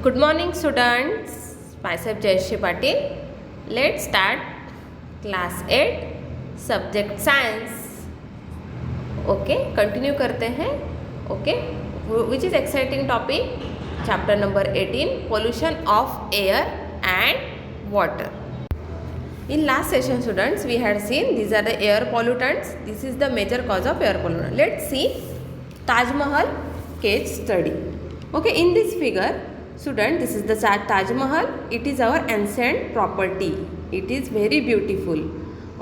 Good morning, students. Myself Jayashree Patil. Let's start class 8 subject science. Okay, continue करते हैं. Okay, which is exciting topic? Chapter number 18, pollution of air and water. In last session, students, we had seen these are the air pollutants. This is the major cause of air pollution. Let's see Taj Mahal case study. Okay, in this figure, student, this is the Taj Mahal. It is our ancient property. It is very beautiful.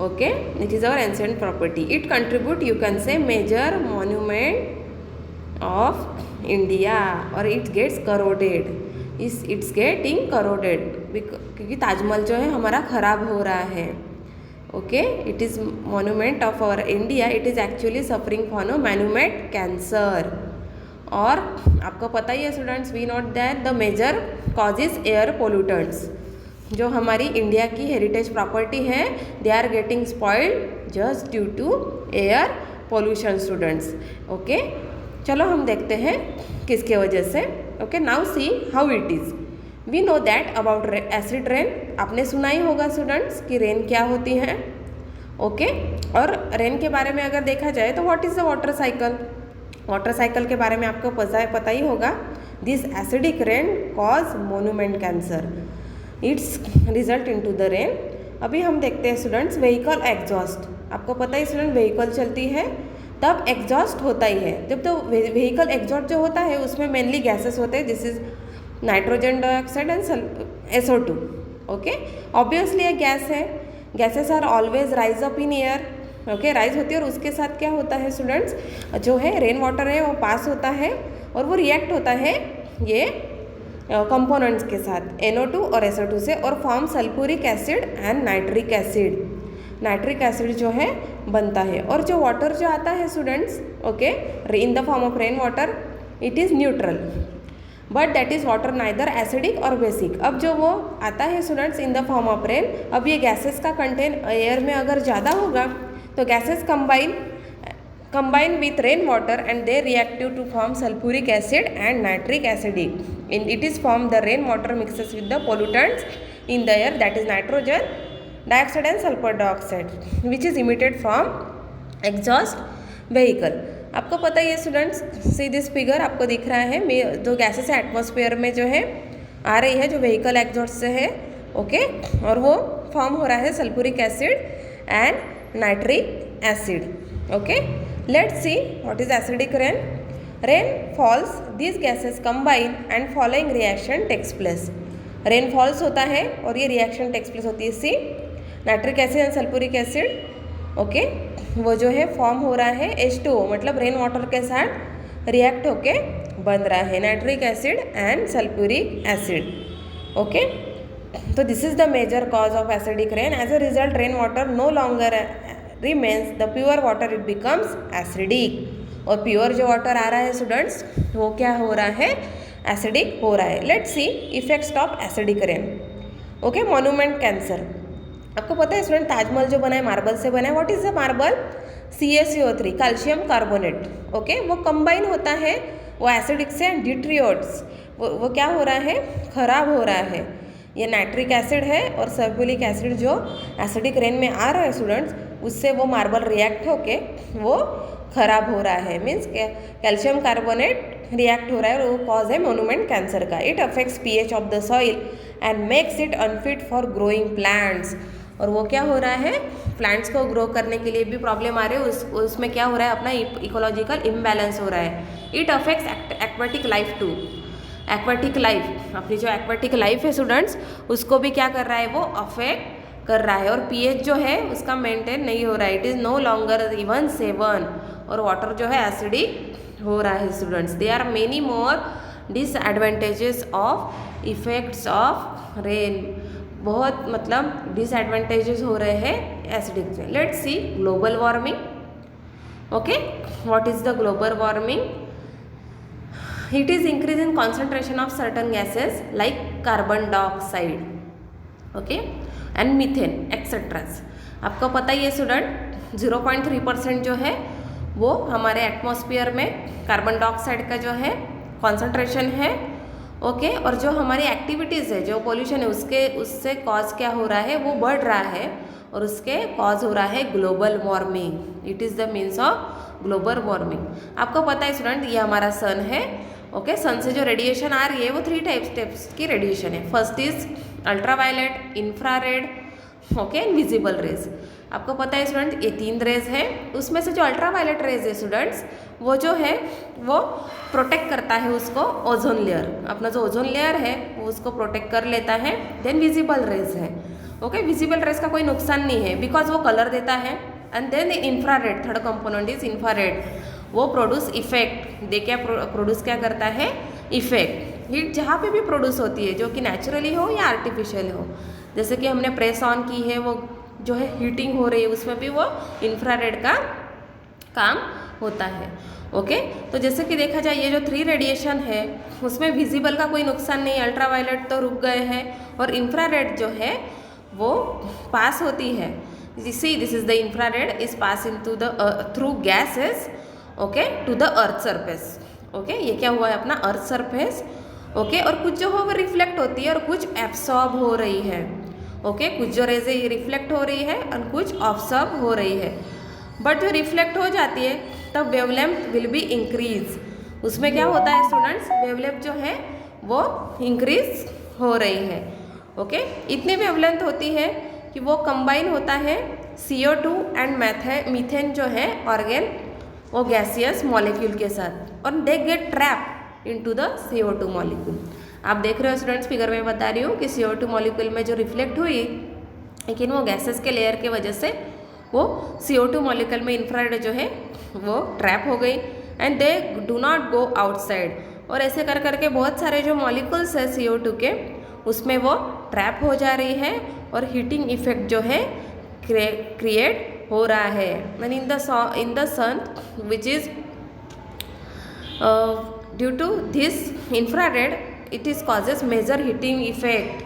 Okay, it is our ancient property. It contribute, you can say, major monument of India, or it gets corroded. It's getting corroded क्योंकि ताजमहल जो है हमारा ख़राब हो रहा है. Okay, it is monument of our India. It is actually suffering from a monument cancer. और आपको पता ही है students, we note that the major causes air pollutants. जो हमारी इंडिया की हेरिटेज प्रॉपर्टी है, they are getting spoiled just due to air pollution students. Okay, चलो हम देखते हैं किसके वजह से. Okay, now see how it is. We know that about acid rain. आपने सुना ही होगा स्टूडेंट्स कि रेन क्या होती है. ओके, और रेन के बारे में अगर देखा जाए तो what is the water cycle. Water cycle के बारे में आपको पता ही होगा. This acidic rain cause monument cancer. It's result into the rain. अभी हम देखते हैं स्टूडेंट्स व्हीकल एग्जॉस्ट. आपको पता है स्टूडेंट, व्हीकल चलती है तब एग्जॉस्ट होता ही है. जब तो व्हीकल एग्जॉस्ट जो होता है उसमें मेनली गैसेस होते हैं. This is nitrogen dioxide and SO2. Okay, obviously ये गैस है. Gases are always rise up in air. Okay, rise होती है और उसके साथ क्या होता है स्टूडेंट्स, जो है रेन वाटर है वो पास होता है और वो रिएक्ट होता है ये कंपोनेंट्स के साथ NO2 और SO2 से, और form sulphuric acid and nitric acid. Nitric acid जो है बनता है. और जो वाटर जो आता है students, okay, in the form of rain water, it is neutral, but that is water neither acidic और बेसिक. अब जो वो आता है students in the form of rain, अब ये गैसेस का कंटेंट एयर में अगर ज़्यादा होगा तो gases combine with rain water and they reactive to form sulfuric acid and nitric acid. It is formed the rain water mixes with the pollutants in the air, that is nitrogen dioxide and sulfur dioxide, which is emitted from exhaust vehicle. आपको पता ही है students, see this figure आपको दिख रहा है, जो gases है एटमॉस्फेयर में जो है आ रही है, जो व्हीकल एग्जॉस्ट से है. ओके, और वो फॉर्म हो रहा है sulphuric acid and nitric acid. Okay, let's see what is acidic rain. Rain falls, these gases combine and following reaction takes place. Rain falls होता है और ये reaction takes place होती है. C nitric acid and sulphuric acid, okay, वो जो है form हो रहा है H2O, मतलब रेन वाटर के साथ रिएक्ट होके बन रहा है nitric acid and sulphuric acid. Okay, तो this is the major cause of acidic rain. As a result rain water no longer remains the pure water, it becomes acidic. और pure जो water आ रहा है स्टूडेंट्स, वो क्या हो रहा है, एसिडिक हो रहा है. Let's see effects of acidic rain. Okay, monument cancer. आपको पता है स्टूडेंट, ताजमहल जो बना है मार्बल से बना है. What is the marble? CaCO3, calcium carbonate. Okay, वो कंबाइन होता है वो एसिडिक से एंड डिट्रियोट्स. वो क्या हो रहा है, खराब हो रहा है. ये नाइट्रिक एसिड है और सल्फ्यूरिक एसिड जो एसिडिक रेन में आ रहा है स्टूडेंट्स, उससे वो मार्बल रिएक्ट होके वो खराब हो रहा है. मीन्स कैल्शियम कार्बोनेट रिएक्ट हो रहा है और वो कॉज है मोन्यूमेंट कैंसर का. It affects pH of the soil and makes it unfit for growing plants. और वो क्या हो रहा है, प्लांट्स को ग्रो करने के लिए भी प्रॉब्लम आ रही है. उसमें क्या हो रहा है, अपना इकोलॉजिकल इम्बैलेंस हो रहा है. It affects aquatic life too. Aquatic life, अपनी जो एक्वेटिक लाइफ है स्टूडेंट्स, उसको भी क्या कर रहा है, वो अफेक्ट कर रहा है. और pH जो है उसका मेंटेन नहीं हो रहा है. It is no longer even 7. और वाटर जो है एसिडिक हो रहा है students. They are many more disadvantages of effects of rain. बहुत मतलब डिसएडवांटेजेस हो रहे हैं एसिडिक से. Let's see global warming. Okay, what is the global warming? It is increase in concentration of certain gases like carbon dioxide, okay, and methane, etc. आपको पता ही है स्टूडेंट, 0.3% जो है वो हमारे एटमॉस्फेयर में कार्बन डाइऑक्साइड का जो है कॉन्सेंट्रेशन है. ओके। और जो हमारी एक्टिविटीज़ है, जो पोल्यूशन है, उससे कॉज क्या हो रहा है, वो बढ़ रहा है और उसके कॉज हो रहा है global warming. It is the means of global warming. आपको पता है स्टूडेंट, ये हमारा सन है। ओके, सन से जो रेडिएशन आ रही है वो 3 टाइप्स की रेडिएशन है। First is ultraviolet, infrared, okay, visible raise. आपको पता है स्टूडेंट, ये 3 रेज है। उसमें से जो अल्ट्रावायलेट रेज है स्टूडेंट्स, वो जो है वो प्रोटेक्ट करता है उसको ओजोन लेयर, अपना जो ओजोन लेयर है वो उसको प्रोटेक्ट कर लेता है। देन विजिबल रेज है। ओके, विजिबल रेज का कोई नुकसान नहीं है बिकॉज वो कलर देता है। And then infrared, third component is infrared, वो प्रोड्यूस इफेक्ट। दे क्या प्रोड्यूस क्या करता है, इफेक्ट। हीट जहाँ पे भी प्रोड्यूस होती है, जो कि नेचुरली हो या आर्टिफिशियल हो, जैसे कि हमने प्रेस ऑन की है, वो जो है हीटिंग हो रही है, उसमें भी वो इंफ्रारेड का काम होता है। ओके, तो जैसे कि देखा जाए ये जो 3 रेडिएशन है उसमें विजिबल का कोई नुकसान नहीं, अल्ट्रावायलेट तो रुक गए हैं, और इंफ्रारेड जो है वो पास होती है। See this is the infrared is pass into the through gases, okay, to the earth surface. Okay, ये क्या हुआ है, अपना अर्थ सरफेस। ओके, और कुछ जो हो वो रिफ्लेक्ट होती है और कुछ एब्सॉर्ब हो रही है। ओके, कुछ जो रेज है ये रिफ्लेक्ट हो रही है और कुछ ऑब्जर्व हो रही है। बट जो रिफ्लेक्ट हो जाती है तब वेवलेंथ विल बी इंक्रीज। उसमें क्या होता है स्टूडेंट्स, वेवलेंथ जो है वो इंक्रीज हो रही है। ओके, इतनी वेवलेंथ होती है कि वो कंबाइन होता है CO2 एंड मीथेन जो है ऑर्गेन, वो गैसियस मॉलिक्यूल के साथ, और they get trap into the CO2 molecule. आप देख रहे हो स्टूडेंट्स, फिगर में बता रही हूँ कि CO2 मॉलिक्यूल में जो रिफ्लेक्ट हुई, लेकिन वो गैसेस के लेयर के वजह से वो CO2 मॉलिक्यूल में इंफ्रारेड जो है वो ट्रैप हो गई and they do not go outside. और ऐसे कर करके बहुत सारे जो मॉलिक्यूल्स है CO2 के, उसमें वो ट्रैप हो जा रही है और हीटिंग इफेक्ट जो है क्रिएट हो रहा है। And in the sun which is due to this infrared, it is causes major heating effect.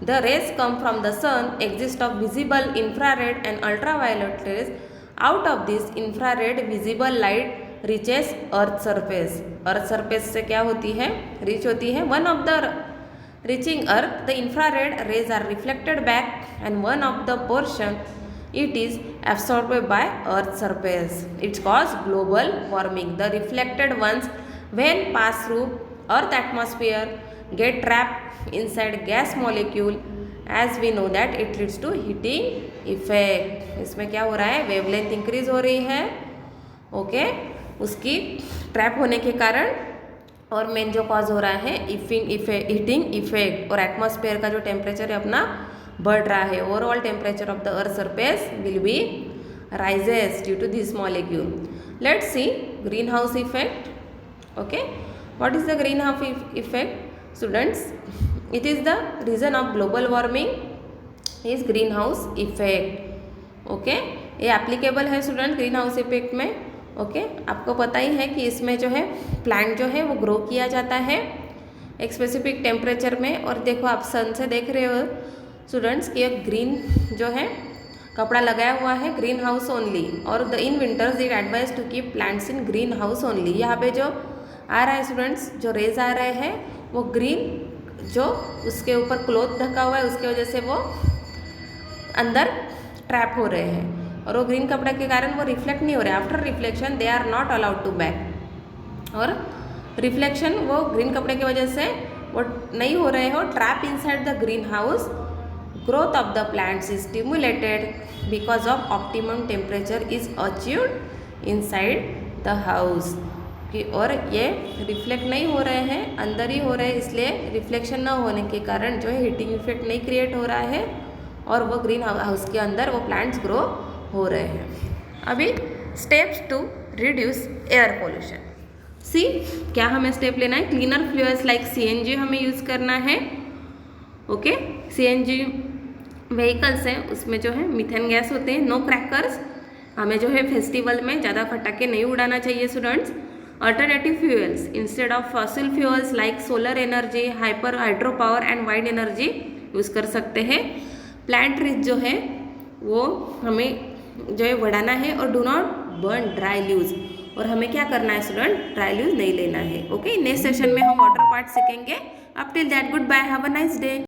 The rays come from the sun, exist of visible, infrared and ultraviolet rays. Out of this infrared visible light reaches earth surface. earth surface से क्या होती है, reach होती है। one of the reaching earth, the infrared rays are reflected back and one of the portion it is absorbed by earth surface. It's cause global warming. The reflected ones when pass through earth atmosphere get trapped inside gas molecule, as we know that it leads to heating effect. इसमें क्या हो रहा है, wavelength increase हो रही है। Okay, उसकी trap होने के कारण, और मेन जो कॉज हो रहा है हीटिंग इफेक्ट, और एटमॉस्फेयर का जो टेम्परेचर है अपना बढ़ रहा है। Overall temperature of the earth surface will be rises due to this molecule. Let's see greenhouse effect. Okay, what is the greenhouse effect students? It is the reason of global warming is greenhouse effect. Okay, ये applicable है student green house effect में। Okay, आपको पता ही है कि इसमें जो है प्लांट जो है वो ग्रो किया जाता है एक स्पेसिफिक टेम्परेचर में। और देखो आप सन से देख रहे हो स्टूडेंट्स कि एक ग्रीन जो है कपड़ा लगाया हुआ है, ग्रीन हाउस ओनली। और the in winters it advise to keep plants in green house only. यहाँ पे जो आ रहा है स्टूडेंट्स, जो रेज आ रहे हैं वो ग्रीन, जो उसके ऊपर क्लोथ ढका हुआ है उसके वजह से वो अंदर ट्रैप हो रहे हैं, और वो ग्रीन कपड़े के कारण वो रिफ्लेक्ट नहीं हो रहे। After reflection they are not allowed to back, और रिफ्लेक्शन वो ग्रीन कपड़े की वजह से वो नहीं हो रहे हो, trap inside the green house. Growth of the plants is stimulated because of optimum temperature is achieved inside the house. कि और ये रिफ्लेक्ट नहीं हो रहे हैं, अंदर ही हो रहे हैं, इसलिए रिफ्लेक्शन ना होने के कारण जो है हीटिंग इफेक्ट नहीं क्रिएट हो रहा है, और वो ग्रीन हाउस के अंदर वो प्लांट्स ग्रो हो रहे हैं। अभी steps to reduce air pollution. See, क्या हमें स्टेप लेना है, क्लीनर फ्यूल्स लाइक CNG हमें यूज़ करना है। ओके, CNG व्हीकल्स हैं उसमें जो है मीथेन गैस होते हैं। नो क्रैकर्स, हमें जो है फेस्टिवल में ज़्यादा पटाखे नहीं उड़ाना चाहिए students. Alternative fuels instead of fossil fuels like solar energy, hydro power and wind energy use कर सकते हैं। प्लांट ट्रीज जो है वो हमें जो है बढ़ाना है, और do not burn dry leaves. और हमें क्या करना है स्टूडेंट, ड्राई लीव्स नहीं लेना है। ओके, नेक्स्ट सेशन में हम वाटर पार्ट सीखेंगे। Up till that, goodbye. Have a nice day.